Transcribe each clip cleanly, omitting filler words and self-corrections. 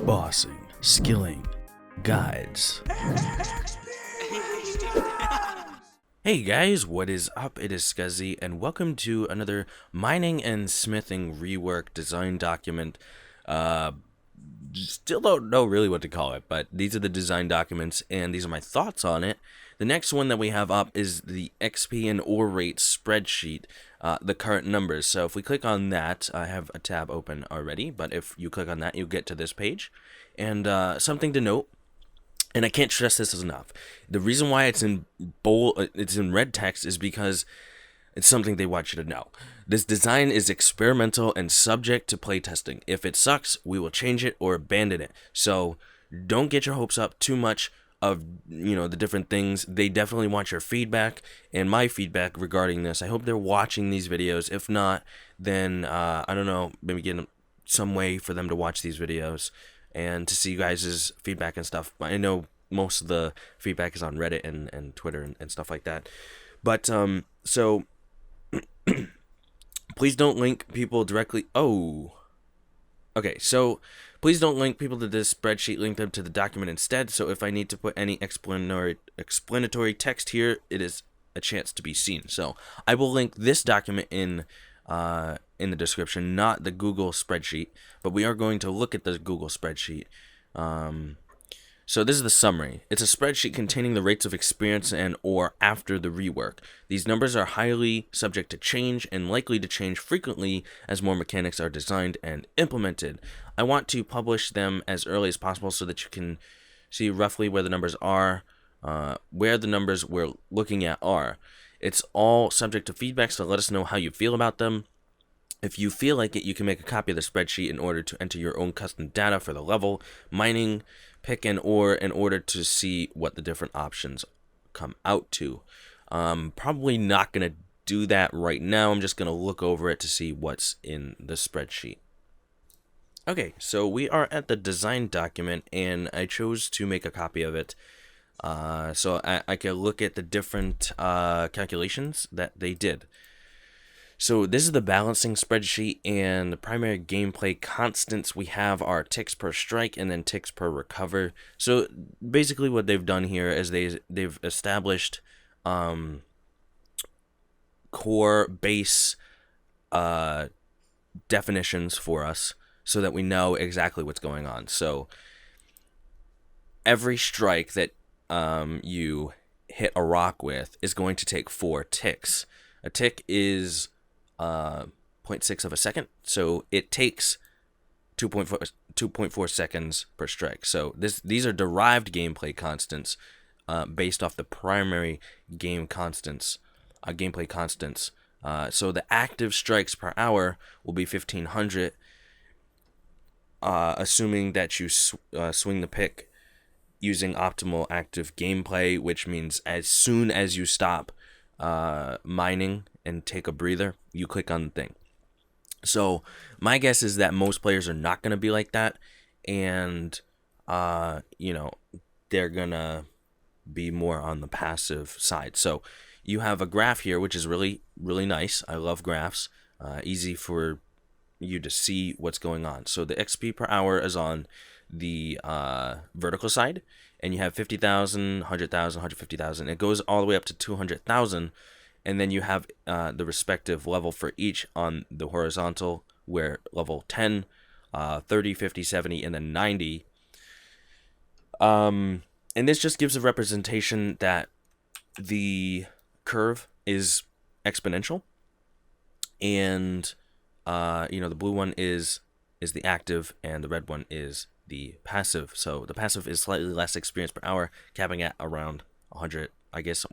Bossing, skilling, guides. Hey guys, what is up? It is Scuzzy, and welcome to another mining and smithing rework design document. Still don't know really what to call it, but these are the design documents, and these are my thoughts on it. The next one that we have up is the XP and ore rate spreadsheet, the current numbers. So if we click on that, I have a tab open already, but if you click on that, you'll get to this page. And something to note, and I can't stress this enough, the reason why it's in bold, it's in red text, is because it's something they want you to know. This design is experimental and subject to playtesting. If it sucks, we will change it or abandon it. So don't get your hopes up too much of, the different things. They definitely want your feedback and my feedback regarding this. I hope they're watching these videos. If not, then I don't know, maybe get some way for them to watch these videos and to see you guys' feedback and stuff. I know most of the feedback is on Reddit and Twitter and stuff like that. But so please don't link people directly. Okay, so please don't link people to this spreadsheet. Link them to the document instead. So if I need to put any explanatory text here, it is a chance to be seen. So I will link this document in the description, not the Google spreadsheet, but we are going to look at the Google spreadsheet. So this is the summary. It's a spreadsheet containing the rates of experience and or after the rework. These numbers are highly subject to change and likely to change frequently as more mechanics are designed and implemented. I want to publish them as early as possible so that you can see roughly where the numbers are, where the numbers we're looking at are. It's all subject to feedback, so let us know how you feel about them. If you feel like it, you can make a copy of the spreadsheet in order to enter your own custom data for the level, mining, pick, and ore in order to see what the different options come out to. Probably not going to do that right now. I'm just going to look over it to see what's in the spreadsheet. Okay, so we are at the design document, and I chose to make a copy of it so I can look at the different calculations that they did. So this is the balancing spreadsheet, and the primary gameplay constants we have are ticks per strike and then ticks per recover. So basically what they've done here is they've established core base definitions for us so that we know exactly what's going on. So every strike that you hit a rock with is going to take 4 ticks. A tick is 0.6 of a second, so it takes 2.4 seconds per strike. So these are derived gameplay constants based off the primary gameplay constants. So the active strikes per hour will be 1500, assuming that you swing the pick using optimal active gameplay, which means as soon as you stop mining and take a breather, you click on the thing. So my guess is that most players are not going to be like that, and they're gonna be more on the passive side. So you have a graph here, which is really, really nice. I love graphs. Easy for you to see what's going on. So the XP per hour is on the vertical side, and you have 50,000, 100,000, 150,000. It goes all the way up to 200,000. And then you have the respective level for each on the horizontal, where level 10, 30, 50, 70, and then 90. And this just gives a representation that the curve is exponential. And, the blue one is the active, and the red one is the passive. So the passive is slightly less experience per hour, capping at around 100, I guess.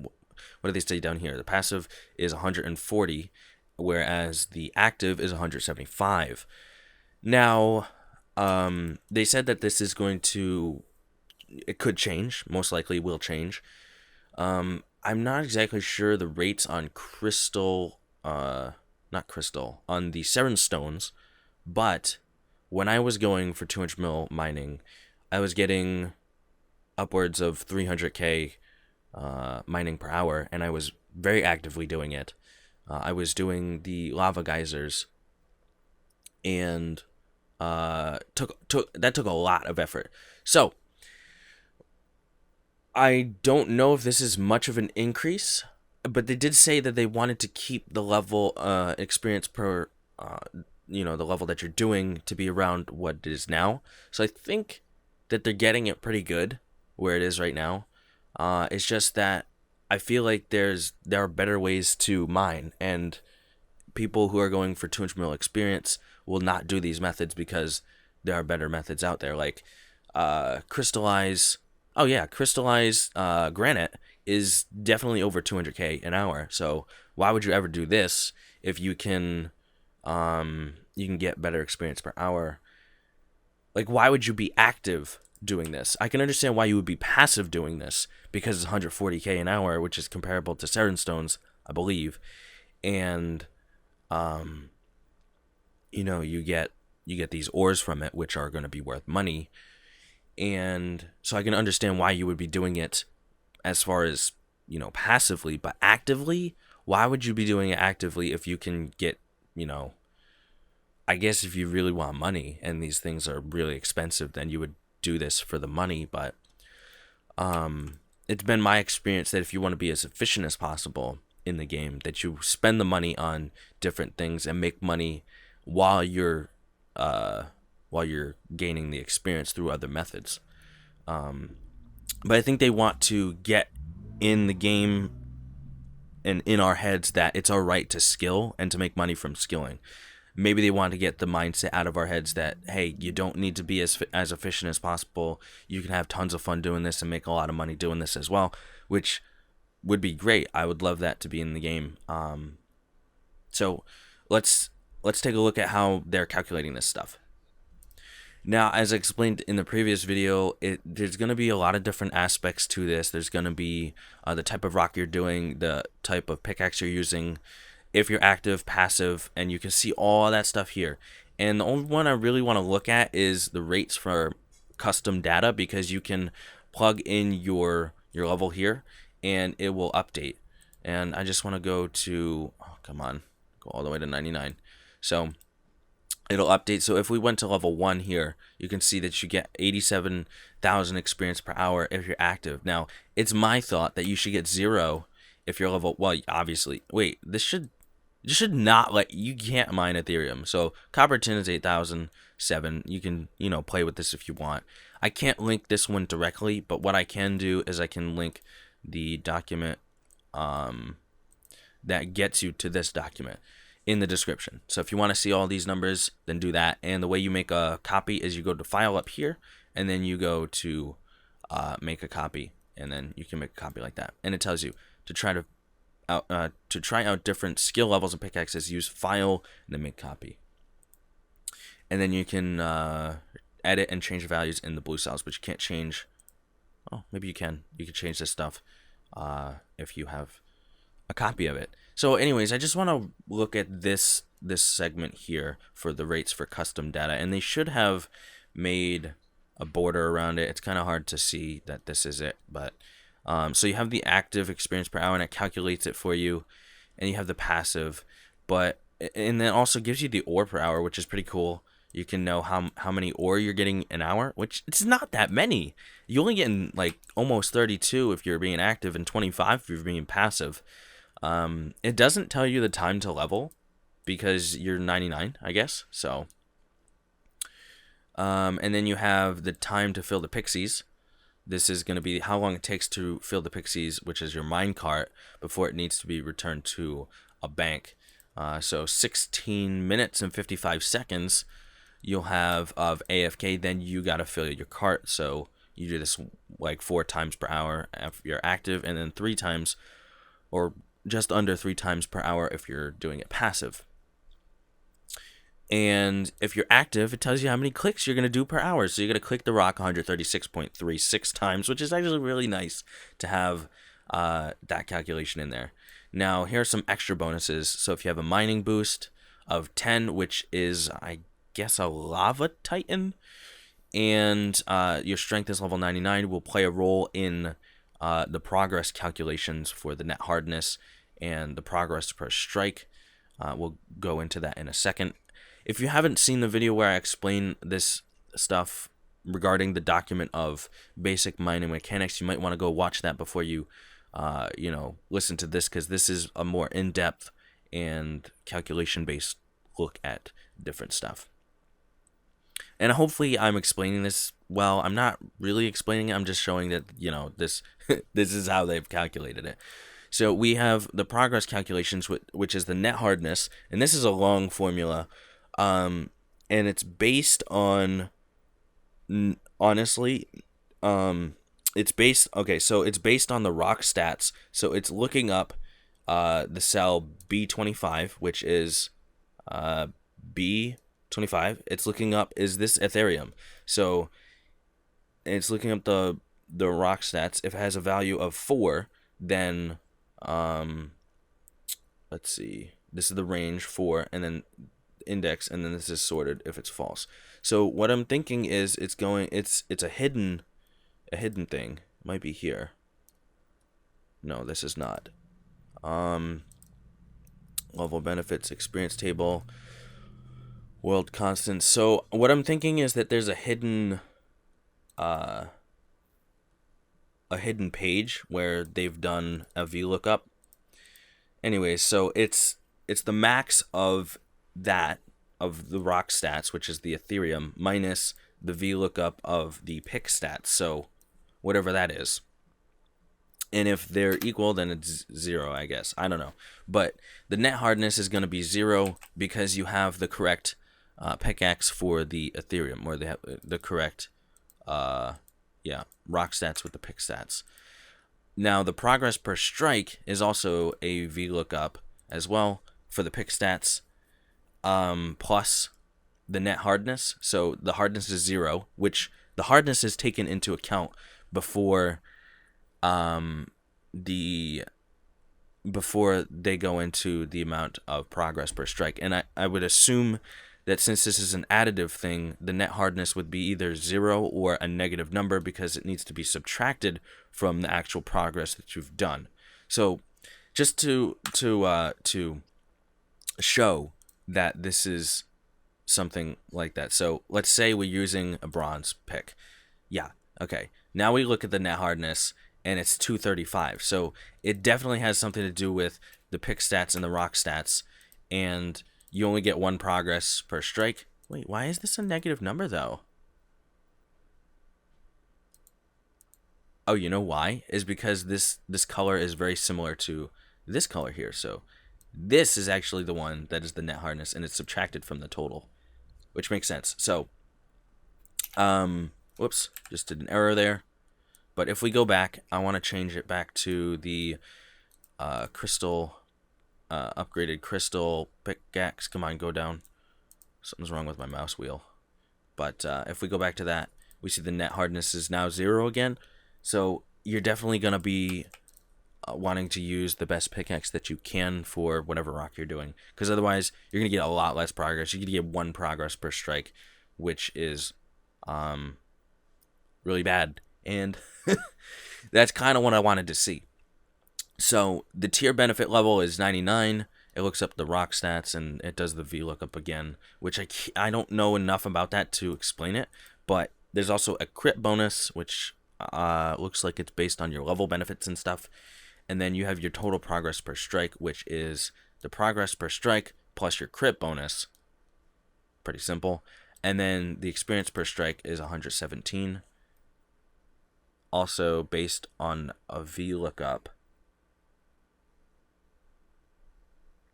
What do they say down here? The passive is 140, whereas the active is 175. Now, they said that this is it could change, most likely will change. I'm not exactly sure the rates on on the Seren Stones, but when I was going for 200 mil mining, I was getting upwards of 300k mining per hour, and I was very actively doing it. I was doing the lava geysers, and took a lot of effort. So I don't know if this is much of an increase, but they did say that they wanted to keep the level experience per the level that you're doing to be around what it is now. So I think that they're getting it pretty good where it is right now. It's just that I feel like there are better ways to mine, and people who are going for 200 mil experience will not do these methods because there are better methods out there, like crystallize. Oh yeah, crystallize granite is definitely over 200k an hour. So why would you ever do this if you can get better experience per hour? Like, why would you be active doing this? I can understand why you would be passive doing this because it's 140k an hour, which is comparable to Seren Stones, I believe, and you get these ores from it, which are going to be worth money, and so I can understand why you would be doing it as far as passively, but actively, why would you be doing it actively if you can get I guess if you really want money and these things are really expensive, then you would do this for the money. But it's been my experience that if you want to be as efficient as possible in the game, that you spend the money on different things and make money while you're gaining the experience through other methods. But I think they want to get in the game and in our heads that it's all right to skill and to make money from skilling. Maybe they want to get the mindset out of our heads that, hey, you don't need to be as efficient as possible. You can have tons of fun doing this and make a lot of money doing this as well, which would be great. I would love that to be in the game. So let's take a look at how they're calculating this stuff. Now, as I explained in the previous video, there's going to be a lot of different aspects to this. There's going to be the type of rock you're doing, the type of pickaxe you're using, if you're active, passive, and you can see all that stuff here. And the only one I really want to look at is the rates for custom data, because you can plug in your level here and it will update. And I just want to go to, go all the way to 99. So it'll update. So if we went to level 1 here, you can see that you get 87,000 experience per hour if you're active. Now, it's my thought that you should get 0 if you're level, well, obviously, wait, this should not let, you can't mine Ethereum. So Copperton is 8,007. You can, play with this if you want. I can't link this one directly, but what I can do is I can link the document that gets you to this document in the description. So if you want to see all these numbers, then do that. And the way you make a copy is you go to file up here, and then you go to make a copy, and then you can make a copy like that. And it tells you to try out different skill levels and pickaxes, use file and then make copy. And then you can edit and change the values in the blue cells, but you can't change. Oh, maybe you can. You can change this stuff if you have a copy of it. So anyways, I just want to look at this segment here for the rates for custom data, and they should have made a border around it. It's kind of hard to see that this is it, but so you have the active experience per hour, and it calculates it for you, and you have the passive, and then also gives you the ore per hour, which is pretty cool. You can know how many ore you're getting an hour, which it's not that many. You only get like almost 32 if you're being active and 25 if you're being passive. It doesn't tell you the time to level because you're 99, I guess. So, and then you have the time to fill the pixies. This is going to be how long it takes to fill the pixies, which is your mine cart, before it needs to be returned to a bank. So 16 minutes and 55 seconds you'll have of AFK, then you got to fill your cart. So you do this like 4 times per hour if you're active, and then 3 times, or just under 3 times per hour if you're doing it passive. And if you're active, it tells you how many clicks you're going to do per hour. So you're going to click the rock 136.36 times, which is actually really nice to have that calculation in there. Now, here are some extra bonuses. So if you have a mining boost of 10, which is, I guess, a lava titan, and your strength is level 99, will play a role in the progress calculations for the net hardness and the progress per strike. We'll go into that in a second. if you haven't seen the video where I explain this stuff regarding the document of basic mining mechanics, you might want to go watch that before you, listen to this, because this is a more in-depth and calculation-based look at different stuff. And hopefully I'm explaining this well. I'm not really explaining it. I'm just showing that, this this is how they've calculated it. So we have the progress calculations, which is the net hardness, and this is a long formula, and it's based on, honestly, it's based on the rock stats. So it's looking up the cell B25, which is B25. It's looking up, is this Ethereum? So it's looking up the rock stats. If it has a value of 4, then let's see, this is the range 4, and then index, and then this is sorted if it's false. So what I'm thinking is it's a hidden thing. It might be here. No, this is not. Level benefits, experience table, world constant. So what I'm thinking is that there's a hidden page where they've done a VLOOKUP. Anyways, so it's the max of the rock stats, which is the Ethereum, minus the VLOOKUP of the pick stats, so whatever that is. And if they're equal, then it's 0, I guess. I don't know. But the net hardness is going to be 0 because you have the correct pickaxe for the Ethereum, or they have the correct rock stats with the pick stats. Now, the progress per strike is also a VLOOKUP as well for the pick stats, plus the net hardness. So the hardness is 0, which the hardness is taken into account before they go into the amount of progress per strike. And I would assume that since this is an additive thing, the net hardness would be either 0 or a negative number, because it needs to be subtracted from the actual progress that you've done. So just to show that this is something like that. So let's say we're using a bronze pick. Yeah, okay. Now we look at the net hardness, and it's 235. So it definitely has something to do with the pick stats and the rock stats, and you only get 1 progress per strike. Wait, why is this a negative number, though? Oh, you know why? Is because this color is very similar to this color here. So this is actually the one that is the net hardness, and it's subtracted from the total, which makes sense. So, whoops, just did an error there. But if we go back, I want to change it back to the crystal, upgraded crystal pickaxe. Come on, go down. Something's wrong with my mouse wheel. But if we go back to that, we see the net hardness is now 0 again. So you're definitely going to be wanting to use the best pickaxe that you can for whatever rock you're doing, because otherwise you're going to get a lot less progress. You're going to get 1 progress per strike, which is really bad. And that's kind of what I wanted to see. So the tier benefit level is 99. It looks up the rock stats, and it does the VLOOKUP again, which I don't know enough about that to explain it. But there's also a crit bonus, which looks like it's based on your level benefits and stuff. And then you have your total progress per strike, which is the progress per strike plus your crit bonus. Pretty simple. And then the experience per strike is 117. Also based on a VLOOKUP.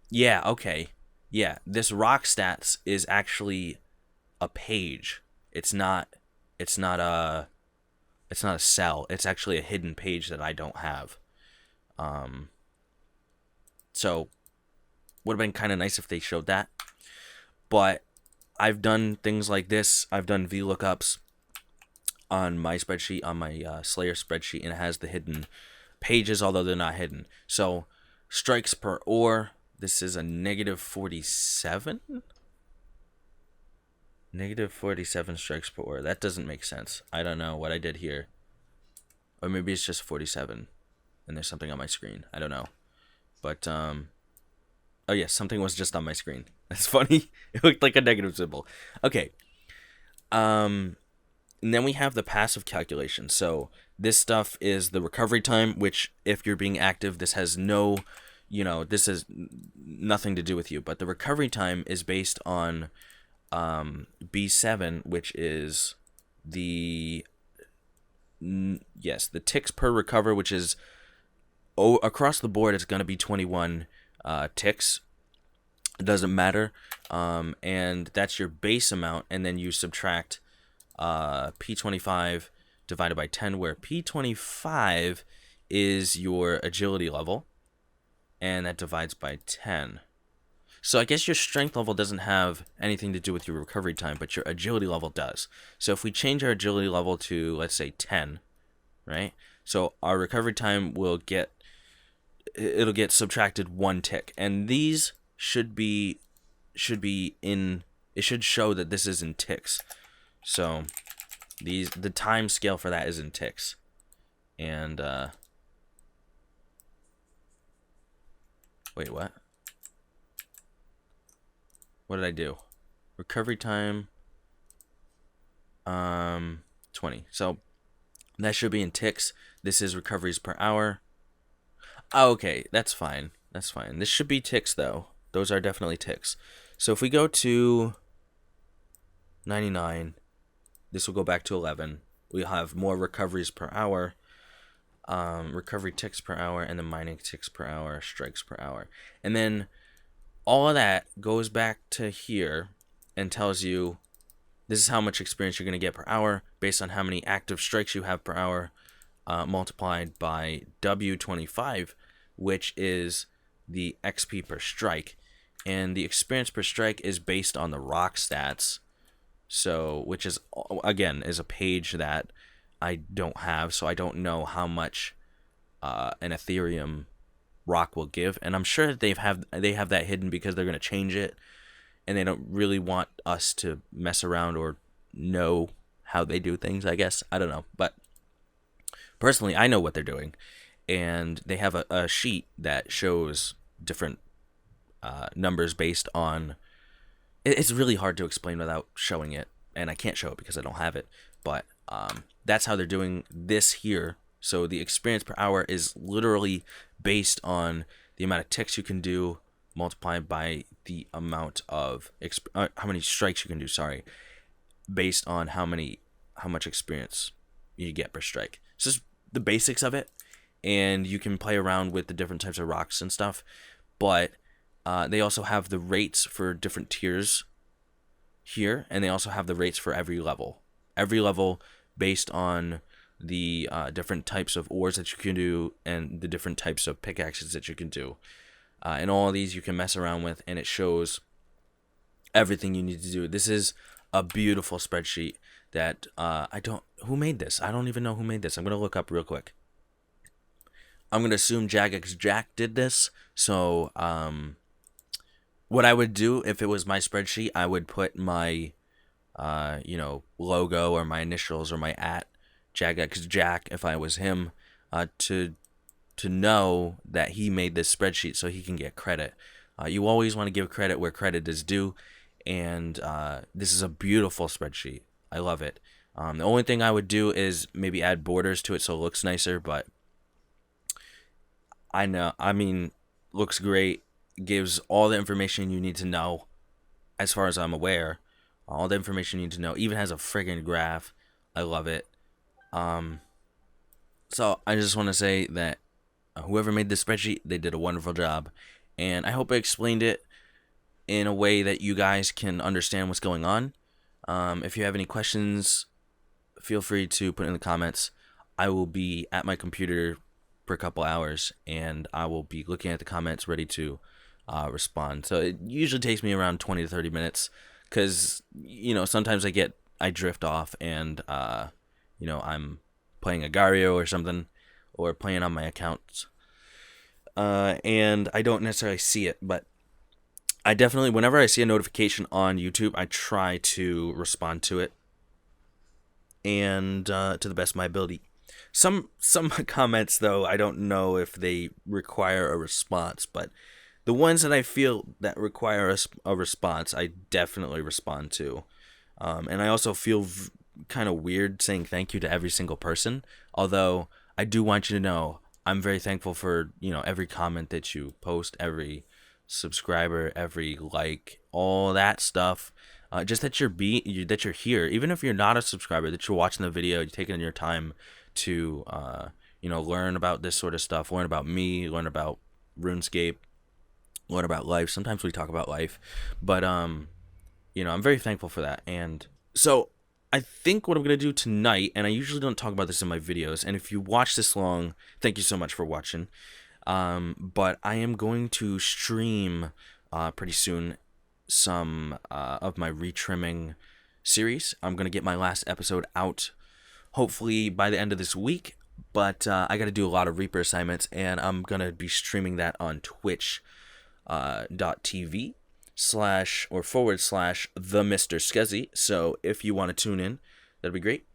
Yeah, okay. Yeah, this rock stats is actually a page. It's not a cell. It's actually a hidden page that I don't have. So would have been kind of nice if they showed that. But I've done things like this. I've done VLOOKUPs on my spreadsheet, on my Slayer spreadsheet, and it has the hidden pages, although they're not hidden. So strikes per ore, this is a negative 47? Negative 47 strikes per ore. That doesn't make sense. I don't know what I did here. Or maybe it's just 47 and there's something on my screen. I don't know. But, oh yes, something was just on my screen. That's funny. It looked like a negative symbol. Okay. Um, and then we have the passive calculation. So this stuff is the recovery time, which if you're being active, this has no, this has nothing to do with you. But the recovery time is based on B7, which is the the ticks per recover, which is across the board. It's going to be 21 ticks. It doesn't matter, and that's your base amount, and then you subtract P25 divided by 10, where P25 is your agility level, and that divides by 10. So I guess your strength level doesn't have anything to do with your recovery time, but your agility level does. So if we change our agility level to, let's say, 10, right? So our recovery time it'll get subtracted 1 tick, and these should be in, it should show that this is in ticks. So the time scale for that is in ticks. And wait, what? What did I do? Recovery time 20. So that should be in ticks. This is recoveries per hour. Oh, okay, that's fine. That's fine. This should be ticks though. Those are definitely ticks. So if we go to 99, this will go back to 11. We'll have more recoveries per hour, recovery ticks per hour, and then mining ticks per hour, strikes per hour. And then all of that goes back to here and tells you this is how much experience you're going to get per hour based on how many active strikes you have per hour, multiplied by W25, which is the XP per strike. And the experience per strike is based on the rock stats. So, which is, again, is a page that I don't have, so I don't know how much an Ethereum rock will give, and I'm sure that they have that hidden because they're going to change it, and they don't really want us to mess around or know how they do things, I guess. I don't know, but personally I know what they're doing, and they have a sheet that shows different numbers based on, it's really hard to explain without showing it, and I can't show it because I don't have it, but that's how they're doing this here. So the experience per hour is literally based on the amount of ticks you can do multiplied by the amount of how many strikes you can do, based on how much experience you get per strike. It's just the basics of it, and you can play around with the different types of rocks and stuff, but they also have the rates for different tiers here, and they also have the rates for every level based on the different types of ores that you can do and the different types of pickaxes that you can do, and all of these you can mess around with, and it shows everything you need to do. This is a beautiful spreadsheet that who made this? I don't even know who made this. I'm gonna look up real quick. I'm gonna assume Jagex Jack did this. So what I would do if it was my spreadsheet, I would put my logo or my initials or my @Jagex Jack if I was him, to know that he made this spreadsheet so he can get credit. You always want to give credit where credit is due, and this is a beautiful spreadsheet. I love it. The only thing I would do is maybe add borders to it so it looks nicer, but looks great. Gives all the information you need to know, as far as I'm aware. All the information you need to know. Even has a friggin' graph. I love it. So I just want to say that whoever made this spreadsheet, they did a wonderful job, and I hope I explained it in a way that you guys can understand what's going on. If you have any questions, feel free to put in the comments. I will be at my computer for a couple hours, and I will be looking at the comments, ready to respond. So it usually takes me around 20 to 30 minutes, because sometimes I drift off, and I'm playing Agario or something, or playing on my accounts, and I don't necessarily see it. But I definitely, whenever I see a notification on YouTube, I try to respond to it, and to the best of my ability. Some comments, though, I don't know if they require a response, but The ones that I feel that require a response, I definitely respond to. And I also feel kind of weird saying thank you to every single person. Although I do want you to know I'm very thankful for, every comment that you post, every subscriber, every like, all that stuff. Just that that you're here, even if you're not a subscriber, that you're watching the video, you're taking your time to learn about this sort of stuff, learn about me, learn about RuneScape, learn about life. Sometimes we talk about life, but I'm very thankful for that. And so I think what I'm going to do tonight, and I usually don't talk about this in my videos, and if you watch this long, thank you so much for watching. But I am going to stream pretty soon some of my retrimming series. I'm going to get my last episode out hopefully by the end of this week, but I got to do a lot of Reaper assignments, and I'm going to be streaming that on Twitch .tv / or / the Mr. Scuzzy. So if you want to tune in, that'd be great.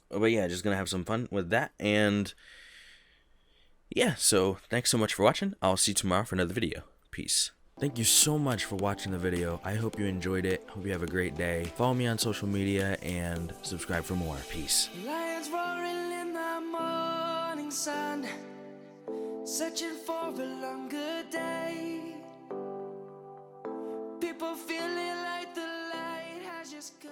But yeah, just gonna have some fun with that. And yeah, so thanks so much for watching. I'll see you tomorrow for another video. Peace. Thank you so much for watching the video. I hope you enjoyed it. Hope you have a great day. Follow me on social media and subscribe for more. Peace. Lions roaring in the morning sun, searching for a longer day. People feeling like the light has just come.